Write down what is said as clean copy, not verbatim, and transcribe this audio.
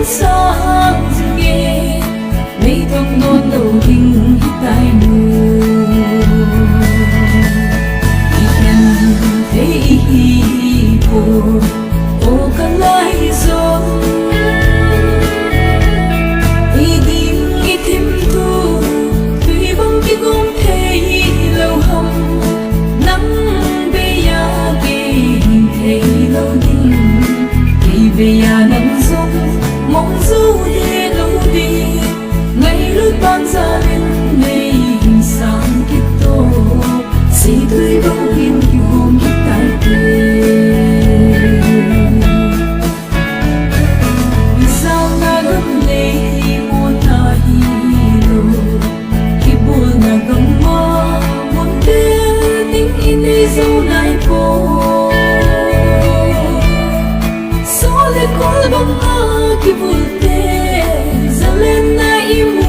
sang nghe mấy thông ngôn đầu hình tai mù yên thấy buồn ô cả lại gió đi tìm nghĩ thêm thu tuy bóng cái cũng thấy lâu hầm nắng bây giờ thấy lâu đi thì bây giờ nắng gió mong du thế lâu đi ngày lúc ban ra lên ngày sáng kết tô chỉ tươi bóng hiền hôm khi tay vì sao na gấm lệ muốn na hilo khi buồn na gấm mơ muốn biết tình in đây dấu này cô số lệ có bóng khi buồn tê giờ lên na im